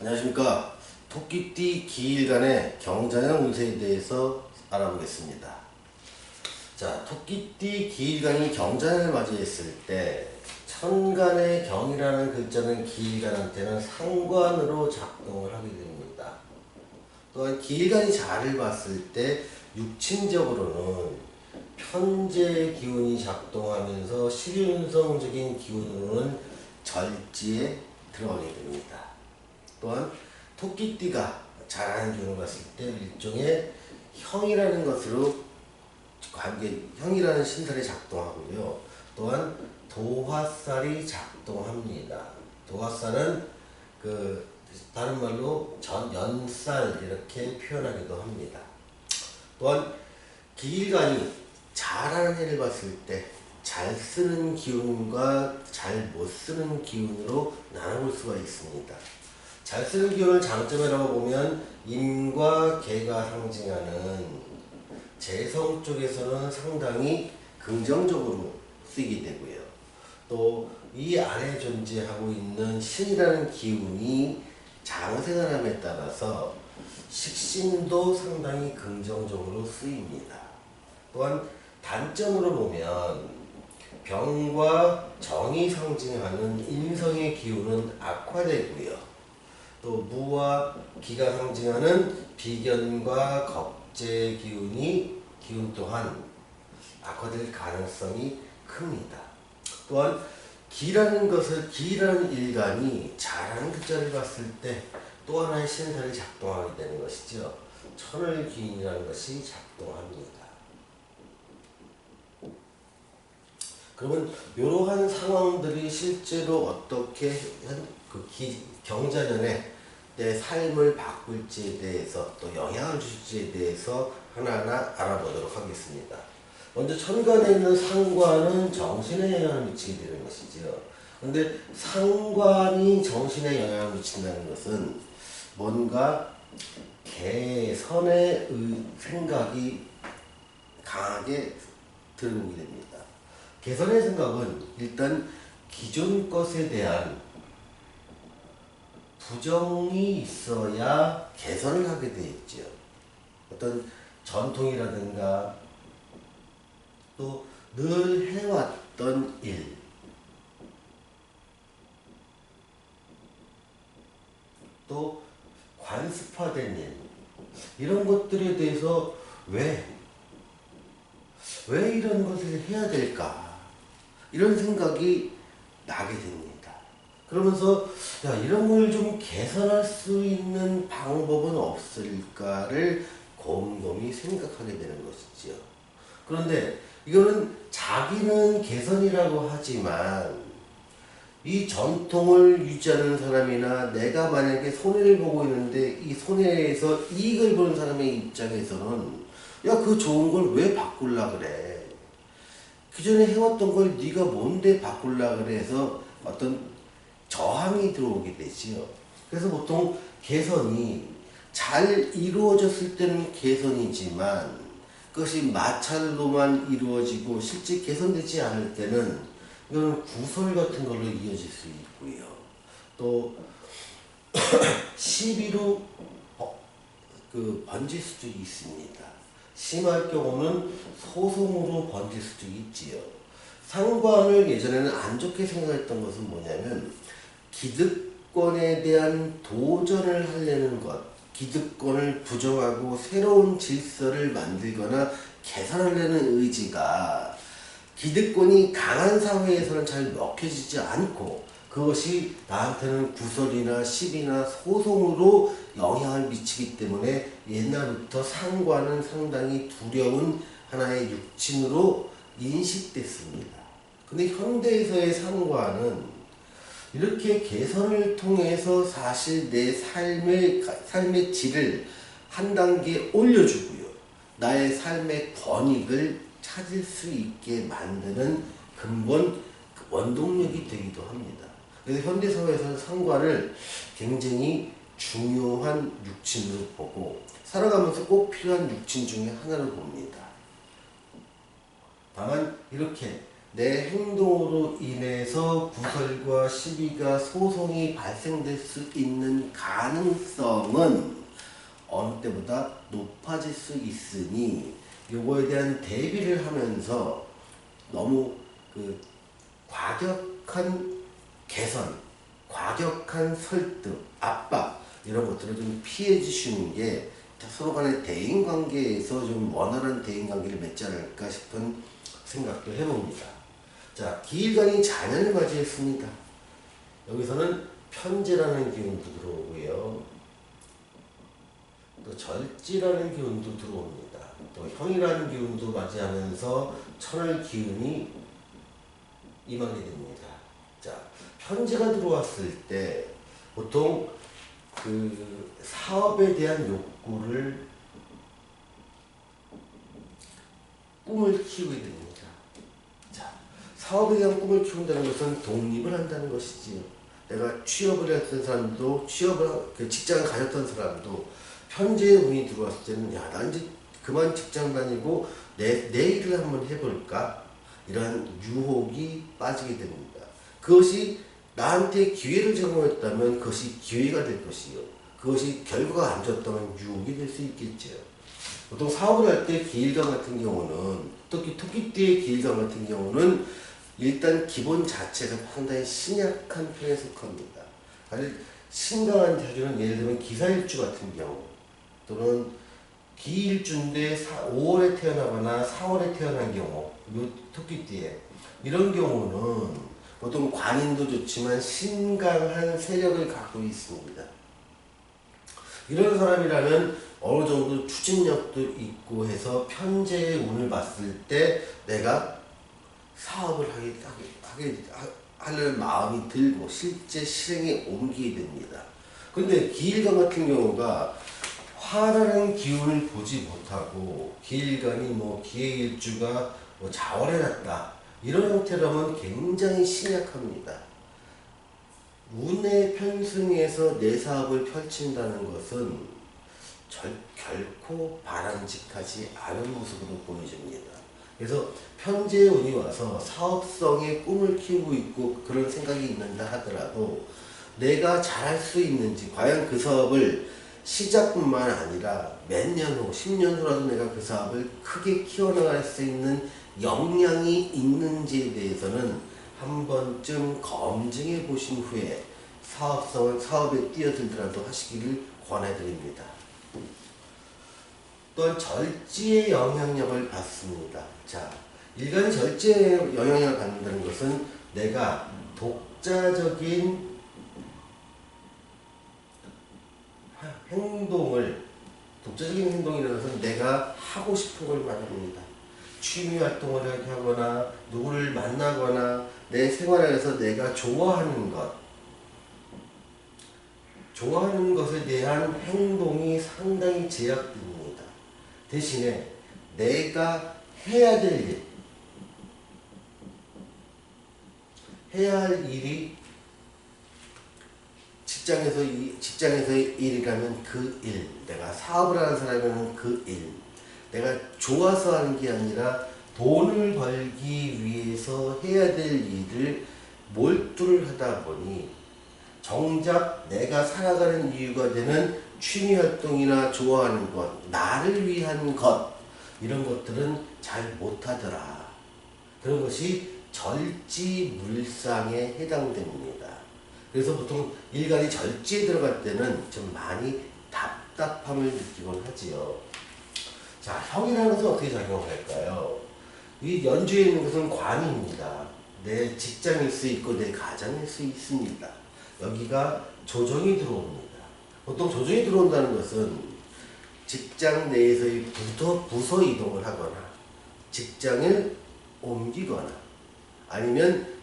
안녕하십니까. 토끼띠 기일간의 경자년 운세에 대해서 알아보겠습니다. 자, 토끼띠 기일간이 경자년을 맞이했을 때 천간의 경이라는 글자는 기일간한테는 상관으로 작동을 하게 됩니다. 또한 기일간이 자를 봤을 때 육친적으로는 편재의 기운이 작동하면서 실윤성적인 기운으로는 절지에 들어가게 됩니다. 또한 토끼띠가 잘하는 기운을 봤을 때 일종의 형이라는 것으로 형이라는 신살이 작동하고요. 또한 도화살이 작동합니다. 도화살은 다른 말로 연살 이렇게 표현하기도 합니다. 또한 기일간이 잘하는 해를 봤을 때 잘 쓰는 기운과 잘 못 쓰는 기운으로 나눠볼 수가 있습니다. 잘 쓰는 기운을 장점이라고 보면 임과 개가 상징하는 재성 쪽에서는 상당히 긍정적으로 쓰이게 되고요. 또 이 안에 존재하고 있는 신이라는 기운이 장생활함에 따라서 식신도 상당히 긍정적으로 쓰입니다. 또한 단점으로 보면 병과 정이 상징하는 인성의 기운은 악화되고요. 또 무와 기가 상징하는 비견과 겁재의 기운 또한 악화될 가능성이 큽니다. 또한 기라는 일간이 잘하는 글자를 봤을 때 또 하나의 신살이 작동하게 되는 것이죠. 천을기인이라는 것이 작동합니다. 그러면 이러한 상황들이 실제로 어떻게 경자년에 내 삶을 바꿀지에 대해서 또 영향을 줄지에 대해서 하나하나 알아보도록 하겠습니다. 먼저 천간에 있는 상관은 정신에 영향을 미치게 되는 것이죠. 그런데 상관이 정신에 영향을 미친다는 것은 뭔가 개선의 생각이 강하게 들어오게 됩니다. 개선의 생각은 일단 기존 것에 대한 부정이 있어야 개선을 하게 되어 있죠. 어떤 전통이라든가 또 늘 해왔던 일, 또 관습화된 일, 이런 것들에 대해서 왜 이런 것을 해야 될까? 이런 생각이 나게 됩니다. 그러면서 이런 걸 좀 개선할 수 있는 방법은 없을까를 곰곰이 생각하게 되는 것이죠. 그런데 이거는 자기는 개선이라고 하지만 이 전통을 유지하는 사람이나 내가 만약에 손해를 보고 있는데 이 손해에서 이익을 보는 사람의 입장에서는 그 좋은 걸 왜 바꾸려고 그래? 기존에 해왔던 걸 네가 뭔데 바꾸려고 그래 해서 어떤 저항이 들어오게 되지요. 그래서 보통 개선이 잘 이루어졌을 때는 개선이지만 그것이 마찰로만 이루어지고 실제 개선되지 않을 때는 이거는 구설 같은 걸로 이어질 수 있고요. 또 시비로 번질 수도 있습니다. 심할 경우는 소송으로 번질 수도 있지요. 상관을 예전에는 안 좋게 생각했던 것은 뭐냐면 기득권에 대한 도전을 하려는 것, 기득권을 부정하고 새로운 질서를 만들거나 개선하려는 의지가 기득권이 강한 사회에서는 잘 먹혀지지 않고 그것이 나한테는 구설이나 시비나 소송으로 영향을 미치기 때문에 옛날부터 상관은 상당히 두려운 하나의 육친으로 인식됐습니다. 근데 현대에서의 상관은 이렇게 개선을 통해서 사실 내 삶의 질을 한 단계 올려주고요. 나의 삶의 권익을 찾을 수 있게 만드는 근본 원동력이 되기도 합니다. 그래서 현대사회에서는 상관을 굉장히 중요한 육친으로 보고 살아가면서 꼭 필요한 육친 중에 하나로 봅니다. 다만 이렇게 내 행동으로 인해서 구설과 시비가 소송이 발생될 수 있는 가능성은 어느 때보다 높아질 수 있으니 요거에 대한 대비를 하면서 너무 그 과격한 개선, 과격한 설득, 압박 이런 것들을 좀 피해 주시는 게 서로 간의 대인관계에서 좀 원활한 대인관계를 맺지 않을까 싶은 생각도 해봅니다. 자, 기일간이 자녀를 맞이했습니다. 여기서는 편제라는 기운도 들어오고요. 또 절지라는 기운도 들어옵니다. 또 형이라는 기운도 맞이하면서 천월 기운이 임하게 됩니다. 자, 편제가 들어왔을 때 보통 그 사업에 대한 욕구를 꿈을 키우게 됩니다. 자, 사업에 대한 꿈을 키운다는 것은 독립을 한다는 것이지요. 내가 취업을 했던 사람도 그 직장을 가졌던 사람도 편제의 운이 들어왔을 때는 야, 나 이제 그만 직장 다니고 내 일을 한번 해볼까? 이러한 유혹이 빠지게 됩니다. 그것이 나한테 기회를 제공했다면 그것이 기회가 될 것이요. 그것이 결과가 안 좋았다면 유혹이 될 수 있겠죠. 보통 사업을 할 때 기일관 같은 경우는 특히 토끼띠의 기일관 같은 경우는 일단 기본 자체가 상당히 신약한 편에 속합니다. 사실 신강한 자주는 예를 들면 기사일주 같은 경우 또는 기일주인데 5월에 태어나거나 4월에 태어난 경우 요 토끼띠에 이런 경우는 보통 관인도 좋지만 신강한 세력을 갖고 있습니다. 이런 사람이라면 어느 정도 추진력도 있고 해서 편제의 운을 봤을 때 내가 사업을 하려는 마음이 들고 실제 실행에 옮기게 됩니다. 근데 기일관 같은 경우가 화라는 기운을 보지 못하고 기일관이 뭐 기해일주가 뭐 자월에 났다 이런 형태라면 굉장히 신약합니다. 운의 편승에서 내 사업을 펼친다는 것은 결코 바람직하지 않은 모습으로 보여집니다. 그래서 편제의 운이 와서 사업성의 꿈을 키우고 있고 그런 생각이 있는다 하더라도 내가 잘할 수 있는지 과연 그 사업을 시작뿐만 아니라 몇 년 후, 10년 후라도 내가 그 사업을 크게 키워나갈 수 있는 역량이 있는지에 대해서는 한 번쯤 검증해 보신 후에 사업에 뛰어들더라도 하시기를 권해드립니다. 또한 절지의 영향력을 받습니다. 자, 일간이 절지의 영향력을 받는다는 것은 내가 독자적인 행동이라는 것은 내가 하고 싶은 걸 말합니다. 취미 활동을 하거나 누구를 만나거나 내 생활에서 내가 좋아하는 것에 대한 행동이 상당히 제약됩니다. 대신에 내가 해야 할 일이 직장에서의 일이라면 그 일, 내가 사업을 하는 사람이라면 그 일, 내가 좋아서 하는 게 아니라 돈을 벌기 위해서 해야 될 일을 몰두를 하다 보니 정작 내가 살아가는 이유가 되는 취미활동이나 좋아하는 것, 나를 위한 것 이런 것들은 잘 못하더라. 그런 것이 절지물상에 해당됩니다. 그래서 보통 일간이 절지에 들어갈 때는 좀 많이 답답함을 느끼곤 하지요. 자, 형이라는 것은 어떻게 작용할까요? 이 연주에 있는 것은 관입니다. 내 직장일 수 있고 내 가정일 수 있습니다. 여기가 조정이 들어옵니다. 보통 조정이 들어온다는 것은 직장 내에서의 부서 이동을 하거나 직장을 옮기거나 아니면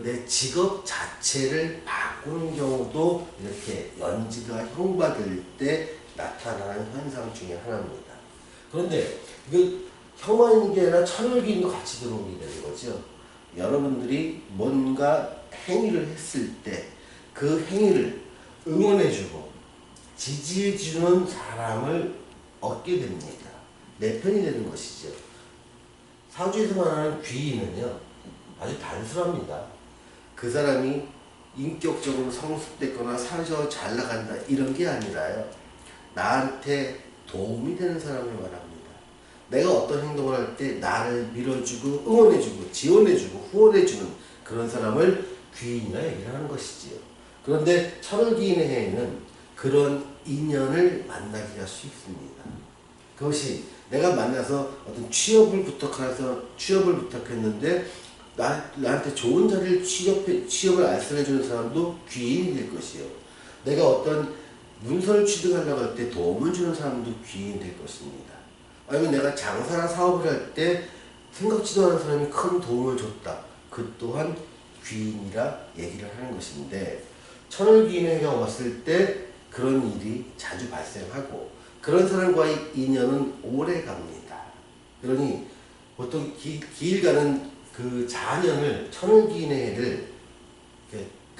내 직업 자체를 바꾸는 경우도 이렇게 연지가 형받을 때 나타나는 현상 중에 하나입니다. 그런데 이거 형만 있는 게 아니라 천월기인도 같이 들어오게 되는 거죠. 여러분들이 뭔가 행위를 했을 때 그 행위를 응원해주고 지지해주는 사람을 얻게 됩니다. 내 편이 되는 것이죠. 사주에서 말하는 귀인은요 아주 단순합니다. 그 사람이 인격적으로 성숙됐거나 사회적으로 잘 나간다 이런 게 아니라요, 나한테 도움이 되는 사람을 말합니다. 내가 어떤 행동을 할 때 나를 밀어주고 응원해주고 지원해주고 후원해주는 그런 사람을 귀인이라 얘기를 하는 것이지요. 그런데 천을귀인의 해에는 그런 인연을 만나기가 쉽습니다. 그것이 내가 만나서 어떤 취업을 부탁했는데 나한테 좋은 자리를 취업을 알선해주는 사람도 귀인이 될 것이요. 내가 어떤 문서를 취득하려고 할 때 도움을 주는 사람도 귀인이 될 것입니다. 아니면 내가 장사나 사업을 할 때 생각지도 않은 사람이 큰 도움을 줬다. 그 또한 귀인이라 얘기를 하는 것인데, 천을귀인의 해가 왔을 때 그런 일이 자주 발생하고 그런 사람과의 인연은 오래 갑니다. 그러니 보통 길 가는 그 자년을, 천을귀인의 해를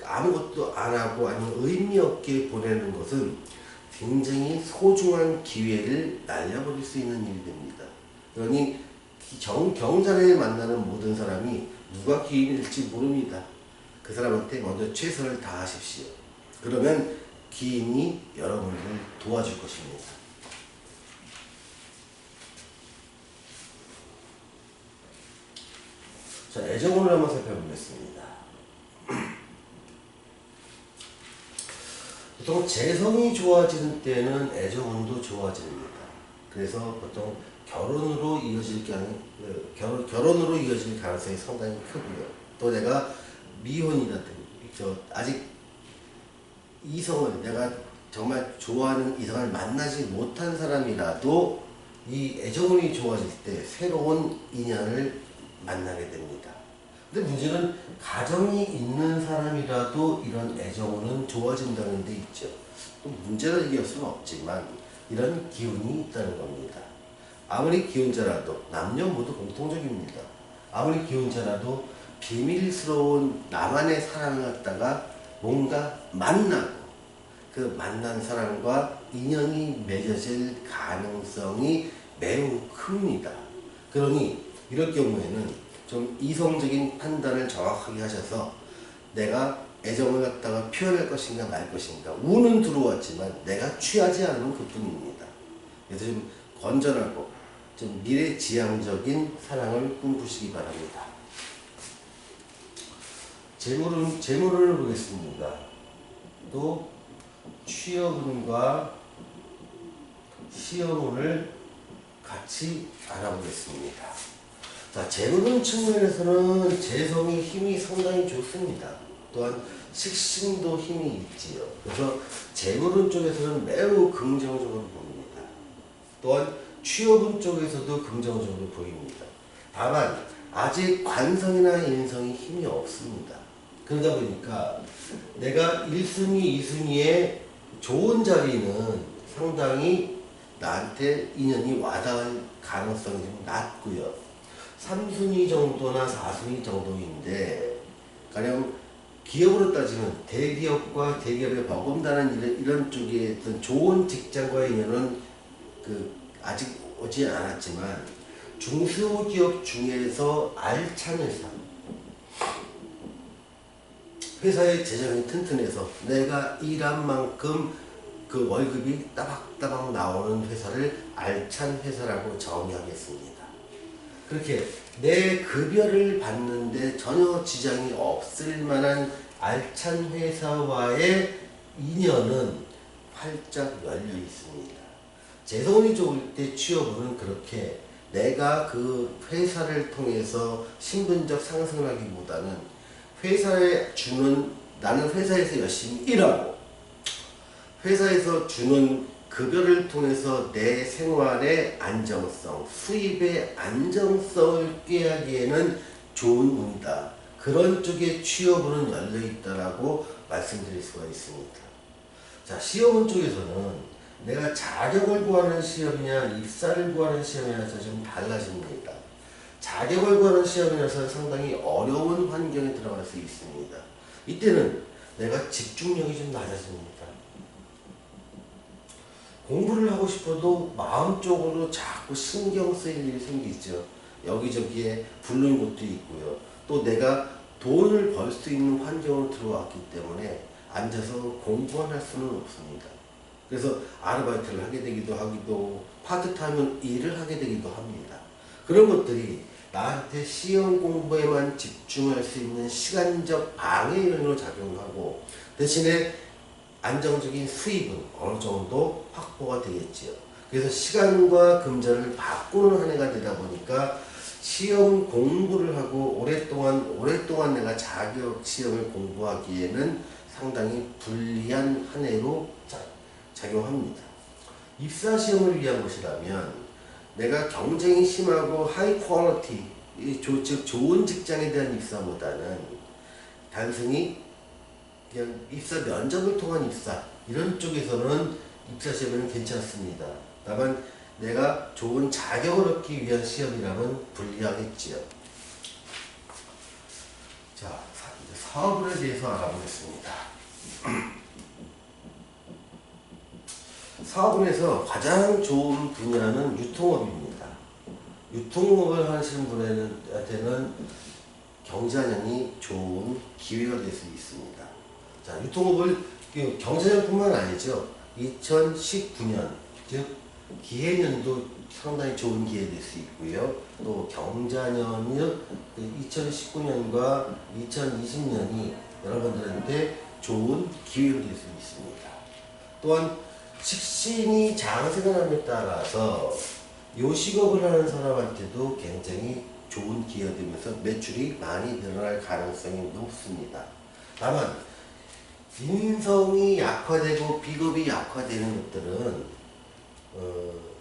아무것도 안 하고 아니면 의미 없게 보내는 것은 굉장히 소중한 기회를 날려버릴 수 있는 일이 됩니다. 그러니 경자를 만나는 모든 사람이 누가 귀인이 될지 모릅니다. 그 사람한테 먼저 최선을 다하십시오. 그러면 귀인이 여러분을 도와줄 것입니다. 자, 애정운을 한번 살펴보겠습니다. 보통 재성이 좋아지는 때는 애정운도 좋아집니다. 그래서 보통 결혼으로 이어질 가능성이 상당히 크고요. 또 내가 미혼이라든지 아직 이성을, 내가 정말 좋아하는 이성을 만나지 못한 사람이라도 이 애정운이 좋아질 때 새로운 인연을 만나게 됩니다. 근데 문제는 가정이 있는 사람이라도 이런 애정운은 좋아진다는 데 있죠. 또 문제를 얘기할 수는 없지만 이런 기운이 있다는 겁니다. 아무리 기혼자라도 남녀 모두 공통적입니다. 아무리 기혼자라도 비밀스러운 나만의 사랑을 갖다가 뭔가 만나고 그 만난 사람과 인연이 맺어질 가능성이 매우 큽니다. 그러니 이럴 경우에는 좀 이성적인 판단을 정확하게 하셔서 내가 애정을 갖다가 표현할 것인가 말 것인가, 운은 들어왔지만 내가 취하지 않은 그뿐입니다. 그래서 좀 건전하고 좀 미래지향적인 사랑을 꿈꾸시기 바랍니다. 재물을 보겠습니다. 또 취업운과 시험운을 같이 알아보겠습니다. 자, 재물운 측면에서는 재성이 힘이 상당히 좋습니다. 또한 식신도 힘이 있지요. 그래서 재물운 쪽에서는 매우 긍정적으로 보입니다. 또한 취업운 쪽에서도 긍정적으로 보입니다. 다만 아직 관성이나 인성이 힘이 없습니다. 그러다 보니까 내가 1순위, 2순위의 좋은 자리는 상당히 나한테 인연이 와닿을 가능성이 좀 낮고요. 3순위 정도나 4순위 정도인데, 가령 기업으로 따지면 대기업과 대기업에 버금다는 이런 쪽에 어떤 좋은 직장과의 인연은 아직 오지 않았지만, 중소기업 중에서 알찬 회사의 재정이 튼튼해서 내가 일한 만큼 그 월급이 따박따박 나오는 회사를 알찬 회사라고 정의하겠습니다. 그렇게 내 급여를 받는데 전혀 지장이 없을 만한 알찬 회사와의 인연은 활짝 열려 있습니다. 재성이 좋을 때 취업은 그렇게 내가 그 회사를 통해서 신분적 상승을 하기보다는 나는 회사에서 열심히 일하고 회사에서 주는 급여를 통해서 내 생활의 안정성, 수입의 안정성을 꾀하기에는 좋은 운이다. 그런 쪽에 취업운은 열려있다라고 말씀드릴 수가 있습니다. 자, 시험운 쪽에서는 내가 자격을 구하는 시험이냐 입사를 구하는 시험이냐서 좀 달라집니다. 자격을 구하는 시험이라서 상당히 어려운 환경에 들어갈 수 있습니다. 이때는 내가 집중력이 좀 낮아집니다. 공부를 하고 싶어도 마음적으로 자꾸 신경 쓰일 일이 생기죠. 여기저기에 부르는 곳도 있고요. 또 내가 돈을 벌 수 있는 환경으로 들어왔기 때문에 앉아서 공부만 할 수는 없습니다. 그래서 아르바이트를 하게 되기도 하기도 파트타임 일을 하게 되기도 합니다. 그런 것들이 나한테 시험 공부에만 집중할 수 있는 시간적 방해 요인으로 작용하고 대신에 안정적인 수입은 어느 정도 확보가 되겠지요. 그래서 시간과 금전을 바꾸는 한 해가 되다 보니까 시험 공부를 하고 오랫동안 내가 자격 시험을 공부하기에는 상당히 불리한 한 해로 작용합니다. 입사 시험을 위한 것이라면 내가 경쟁이 심하고 하이 퀄리티, 즉 좋은 직장에 대한 입사보다는 단순히 그냥 입사 면접을 통한 입사 이런 쪽에서는 입사 시험은 괜찮습니다. 다만 내가 좋은 자격을 얻기 위한 시험이라면 불리하겠지요. 자, 이제 사업에 대해서 알아보겠습니다. 사업에서 가장 좋은 분야는 유통업입니다. 유통업을 하시는 분한테는 경자년이 좋은 기회가 될 수 있습니다. 자, 유통업을 경자년뿐만 아니죠. 2019년 즉 기해년도 상당히 좋은 기회 될 수 있고요. 또 경자년은 2019년과 2020년이 여러분들한테 좋은 기회가 될 수 있습니다. 또한 식신이 장생활함에 따라서 요식업을 하는 사람한테도 굉장히 좋은 기회가 되면서 매출이 많이 늘어날 가능성이 높습니다. 다만 인성이 약화되고 비겁이 약화되는 것들은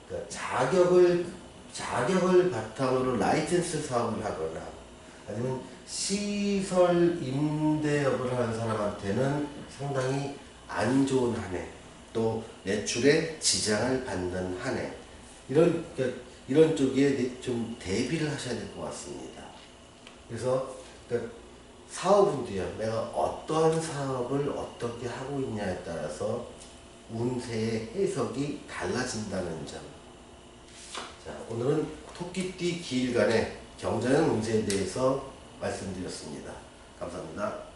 그러니까 자격을 바탕으로 라이센스 사업을 하거나 아니면 시설 임대업을 하는 사람한테는 상당히 안 좋은 한 해, 또 매출에 지장을 받는 한 해, 이런 쪽에 좀 대비를 하셔야 될 것 같습니다. 그래서 사업은요, 내가 어떠한 사업을 어떻게 하고 있냐에 따라서 운세의 해석이 달라진다는 점. 자, 오늘은 토끼띠 기일간의 경자년 운세에 대해서 말씀드렸습니다. 감사합니다.